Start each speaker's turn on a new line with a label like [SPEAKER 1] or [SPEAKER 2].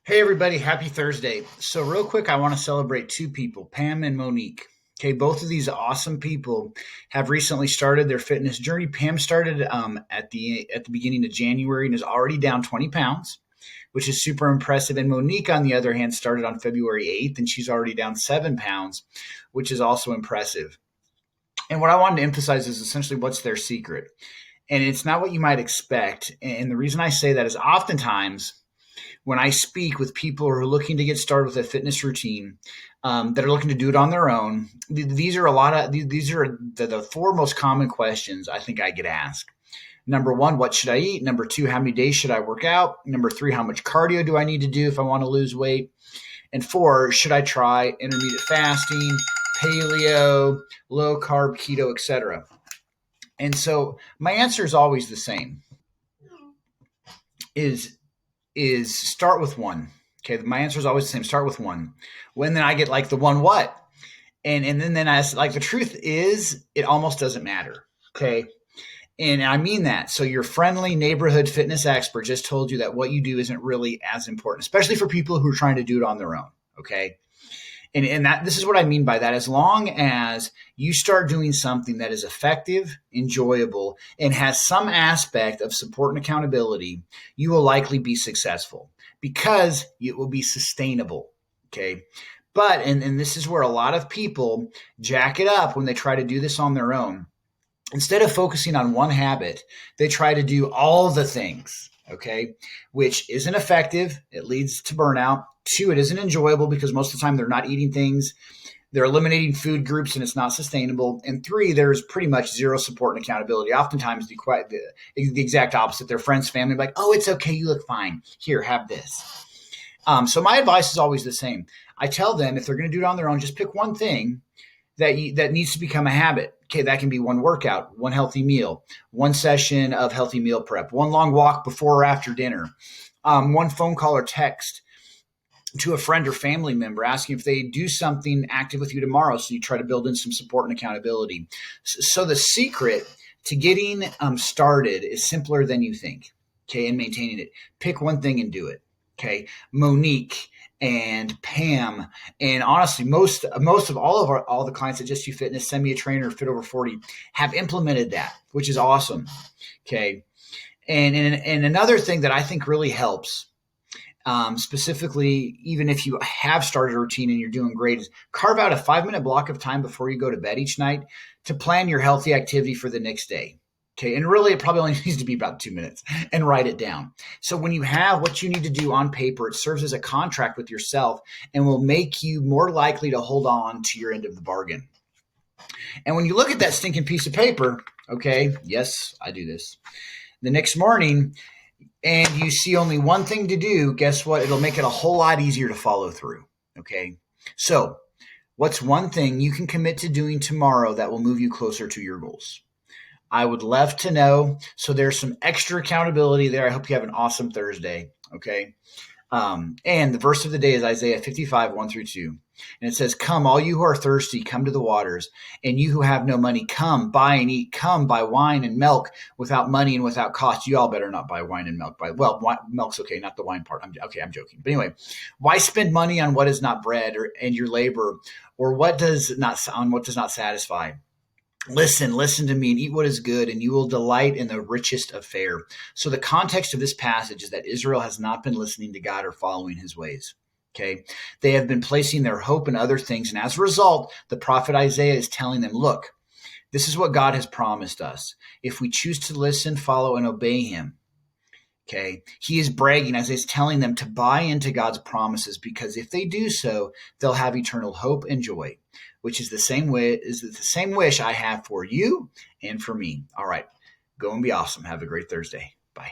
[SPEAKER 1] Hey everybody, happy Thursday. So real quick, I want to celebrate two people, Pam and Monique. Okay, both of these awesome people have recently started their fitness journey. Pam started at the beginning of January and is already down 20 pounds, which is super impressive. And Monique, on the other hand, started on February 8th and she's already down 7 pounds, which is also impressive. And what I wanted to emphasize is essentially what's their secret. And it's not what you might expect. And the reason I say that is oftentimes when I speak with people who are looking to get started with a fitness routine, that are looking to do it on their own, these are the four most common questions I think I get asked. Number one, what should I eat? Number two, how many days should I work out? Number three, how much cardio do I need to do if I want to lose weight? And four, should I try intermittent fasting, paleo, low carb, keto, etc.? And so my answer is always the same: is is start with one. Okay, my answer is always the same. Start with one. When then I get like the one what, and then I like the truth is it almost doesn't matter. Okay, and I mean that. So your friendly neighborhood fitness expert just told you that what you do isn't really as important, especially for people who are trying to do it on their own. Okay, and that this is what I mean by that. As long as you start doing something that is effective, enjoyable, and has some aspect of support and accountability, you will likely be successful because it will be sustainable. Okay. But, and this is where a lot of people jack it up when they try to do this on their own. Instead of focusing on one habit, they try to do all the things, okay, which isn't effective. It leads to burnout. Two, it isn't enjoyable because most of the time they're not eating things. They're eliminating food groups and it's not sustainable. And three, there's pretty much zero support and accountability. Oftentimes the exact opposite. Their friends, family, like, oh, it's okay. You look fine. Here, have this. So my advice is always the same. I tell them if they're going to do it on their own, just pick one thing that needs to become a habit. Okay, that can be one workout, one healthy meal, one session of healthy meal prep, one long walk before or after dinner, one phone call or text to a friend or family member asking if they do something active with you tomorrow. So you try to build in some support and accountability. So the secret to getting started is simpler than you think. Okay, and maintaining it. Pick one thing and do it. Okay, Monique and Pam, and honestly, most of all the clients at Just You Fitness, Send Me a Trainer, Fit Over 40, have implemented that, which is awesome. Okay, and another thing that I think really helps, specifically, even if you have started a routine and you're doing great, is carve out a 5-minute block of time before you go to bed each night to plan your healthy activity for the next day. Okay, and really it probably only needs to be about 2 minutes, and write it down. So when you have what you need to do on paper, it serves as a contract with yourself and will make you more likely to hold on to your end of the bargain. And when you look at that stinking piece of paper, okay, yes, I do this, the next morning, and you see only one thing to do, guess what? It'll make it a whole lot easier to follow through. Okay, so what's one thing you can commit to doing tomorrow that will move you closer to your goals? I would love to know. So there's some extra accountability there. I hope you have an awesome Thursday. Okay. And the verse of the day is Isaiah 55, 1-2. And it says, come, all you who are thirsty, come to the waters. And you who have no money, come, buy and eat. Come, buy wine and milk without money and without cost. You all better not buy wine and milk. Milk's okay, not the wine part. I'm joking. But anyway, why spend money on what is not bread and your labor or what does not satisfy? Listen to me and eat what is good, and you will delight in the richest of fare. So the context of this passage is that Israel has not been listening to God or following his ways. Okay. They have been placing their hope in other things. And as a result, the prophet Isaiah is telling them, look, this is what God has promised us. If we choose to listen, follow, and obey him, okay, he is bragging as he's telling them to buy into God's promises, because if they do so, they'll have eternal hope and joy, which is the same wish I have for you and for me. All right, go and be awesome. Have a great Thursday. Bye.